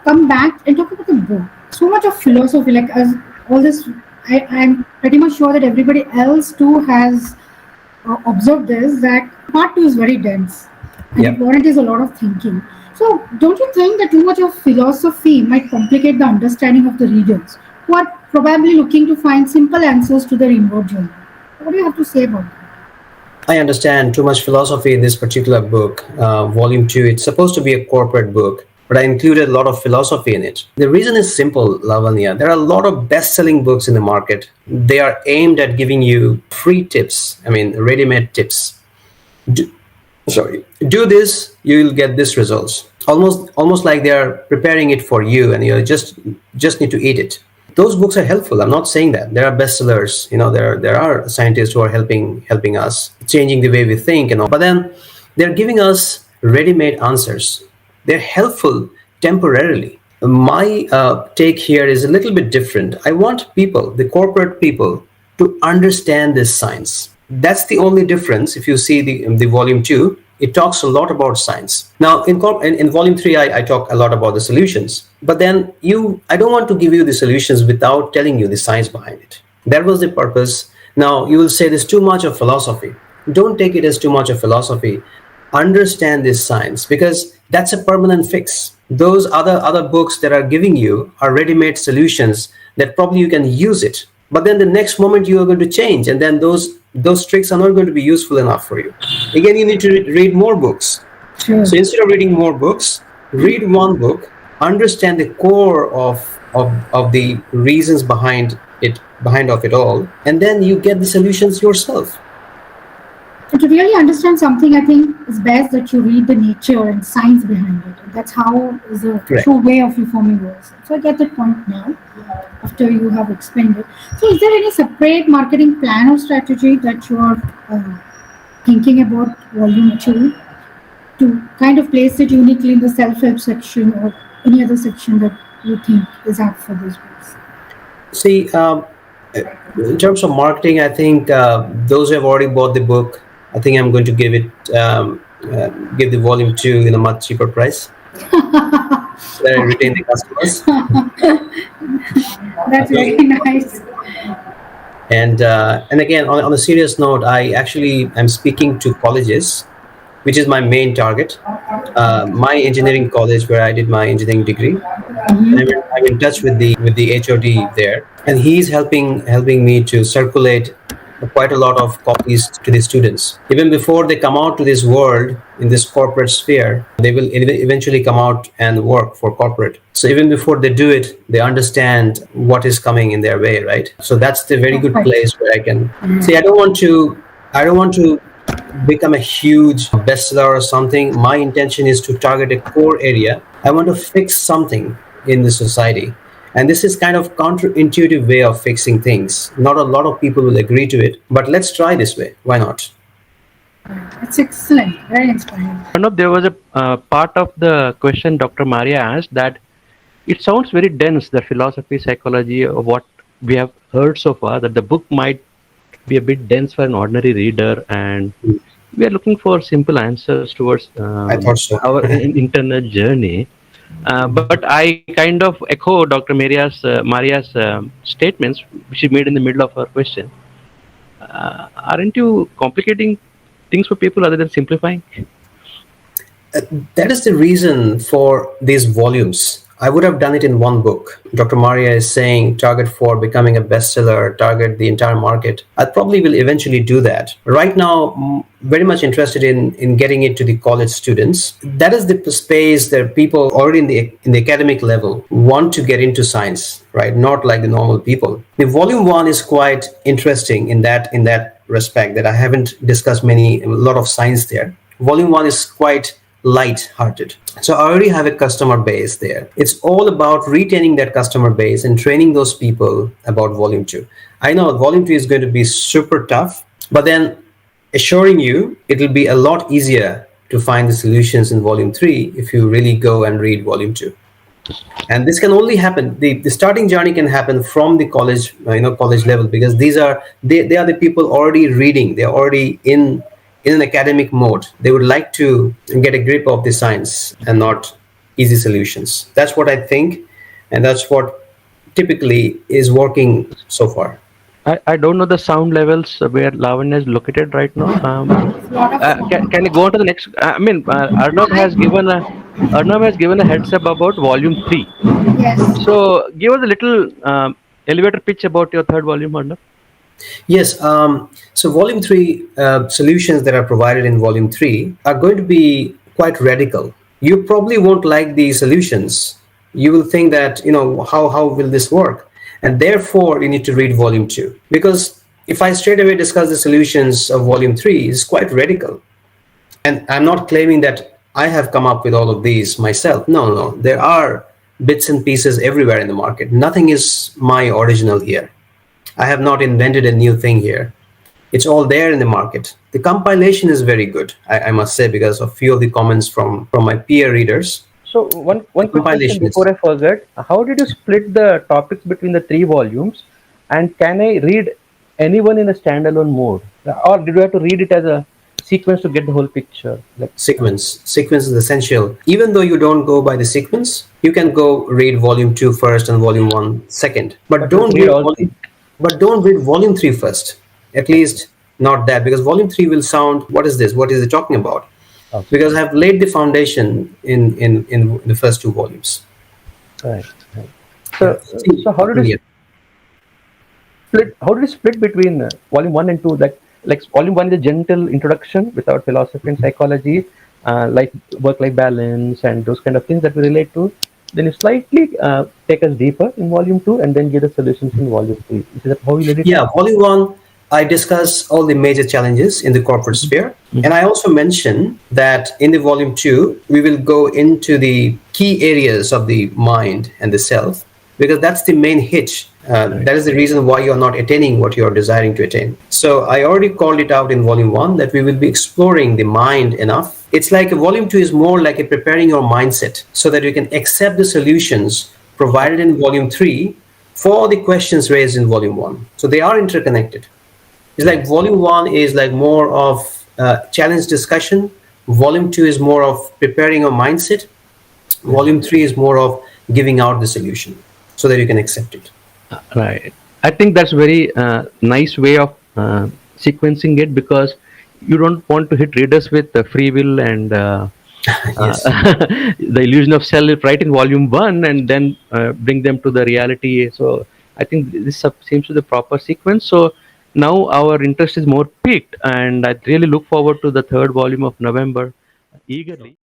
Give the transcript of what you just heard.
come back and talk about the book. So much of philosophy, like as all this, I'm pretty much sure that everybody else too has observed this, that part two is very dense and it Yep. warrants a lot of thinking. So, don't you think that too much of philosophy might complicate the understanding of the readers who are probably looking to find simple answers to their inward journey? What do you have to say about that? I understand too much philosophy in this particular book, volume 2. It's supposed to be a corporate book, but I included a lot of philosophy in it. The reason is simple, Lavanya. There are a lot of best-selling books in the market. They are aimed at giving you free tips, ready-made tips. Do this, you will get this results. Almost like they are preparing it for you, and you just need to eat it. Those books are helpful. I'm not saying that. There are bestsellers. There are scientists who are helping us, changing the way we think and all. But then they're giving us ready-made answers. They're helpful temporarily. My take here is a little bit different. I want people, the corporate people, to understand this science. That's the only difference. If you see the volume 2, it talks a lot about science. Now, in volume 3, I talk a lot about the solutions. But then I don't want to give you the solutions without telling you the science behind it. That was the purpose. Now, you will say there's too much of philosophy. Don't take it as too much of philosophy. Understand this science, because that's a permanent fix. Those other books that are giving you are ready-made solutions that probably you can use it. But then the next moment you are going to change, and then those tricks are not going to be useful enough for you. Again, you need to read more books. Sure. So instead of reading more books, read one book, understand the core of the reasons behind of it all, and then you get the solutions yourself. And to really understand something, I think it's best that you read the nature and science behind it. That's how is a Correct. true way of reforming yourself. So I get that point now, after you have explained it. So is there any separate marketing plan or strategy that you are thinking about volume 2 to kind of place it uniquely in the self-help section or any other section that you think is apt for these books? See, in terms of marketing, I think those who have already bought the book, I think I'm going to give the volume 2 in a much cheaper price, so that I retain the customers. That's very nice. And again, on a serious note, I'm speaking to colleges, which is my main target. My engineering college, where I did my engineering degree, I'm in touch with the HOD there, and he's helping me to circulate quite a lot of copies to the students. Even before they come out to this world, in this corporate sphere, they will eventually come out and work for corporate. So even before they do it, they understand what is coming in their way, right? So that's the very good place where I can see. I don't want to become a huge bestseller or something. My intention is to target a core area. I want to fix something in the society. And this is kind of counterintuitive way of fixing things. Not a lot of people will agree to it, but let's try this way. Why not? It's excellent, very inspiring. There was a part of the question Dr. Maria asked that it sounds very dense, the philosophy, psychology of what we have heard so far, that the book might be a bit dense for an ordinary reader, and we are looking for simple answers towards I thought so. our internal journey. But I kind of echo Dr. Maria's statements, which she made in the middle of her question. Aren't you complicating things for people other than simplifying? That is the reason for these volumes. I would have done it in one book. Dr. Maria is saying target for becoming a bestseller, target the entire market. I probably will eventually do that. Right now, very much interested in getting it to the college students. That is the space that people already in the academic level want to get into science, right? Not like the normal people. The volume 1 is quite interesting in that respect, that I haven't discussed a lot of science there. Volume 1 is quite light-hearted. So I already have a customer base there. It's all about retaining that customer base and training those people about volume 2. I know volume 2 is going to be super tough, but then assuring you it will be a lot easier to find the solutions in volume 3 if you really go and read volume 2. And this can only happen, the starting journey can happen from the college level, because they are the people already reading, they're already in an academic mode. They would like to get a grip of the science and not easy solutions. That's what I think, and that's what typically is working so far. I don't know the sound levels where Lavanya is located right now. Lot of Can you fun. go on to the next? I mean, Arnav has given a heads up about volume three. Yes. So give us a little elevator pitch about your third volume, Arnav. Yes. So volume three solutions that are provided in volume three are going to be quite radical. You probably won't like the solutions. You will think that, how will this work? And therefore, you need to read volume two, because if I straight away discuss the solutions of volume three, it's quite radical. And I'm not claiming that I have come up with all of these myself. No, no, no. There are bits and pieces everywhere in the market. Nothing is my original here. I have not invented a new thing here. It's all there in the market. The compilation is very good, I must say, because of few of the comments from my peer readers. So The one quick question compilation before is I forget: how did you split the topics between the three volumes? And can I read anyone in a standalone mode, or did you have to read it as a sequence to get the whole picture? Like, sequence. Sequence is essential. Even though you don't go by the sequence, you can go read volume two first and volume one second. But but you have to read all three. don't read volume three first. At least not that, because volume three will sound, what is this? What is it talking about? Okay. Because I've laid the foundation in the first two volumes. Right. Right. Yeah. So, so how did you Yeah. split? How did you split between volume one and two? Like volume one is a gentle introduction without philosophy and psychology, like work-life balance and those kind of things that we relate to. Then you slightly take us deeper in volume two, and then give the solutions in volume three. Is that how you let it Yeah, out? volume one, I discuss all the major challenges in the corporate sphere. And I also mention that in the volume two, we will go into the key areas of the mind and the self, because that's the main hitch. That is the reason why you're not attaining what you're desiring to attain. So I already called it out in volume one that we will be exploring the mind enough. It's like a volume two is more like a preparing your mindset so that you can accept the solutions provided in volume three for the questions raised in volume one. So they are interconnected. It's like volume one is like more of challenge discussion. Volume two is more of preparing a mindset. Volume three is more of giving out the solution so that you can accept it. Right. I think that's very nice way of sequencing it, because you don't want to hit readers with free will and Yes. the illusion of self right in volume one, and then bring them to the reality. So I think this seems to the proper sequence. So now our interest is more peaked, and I really look forward to the third volume of November eagerly.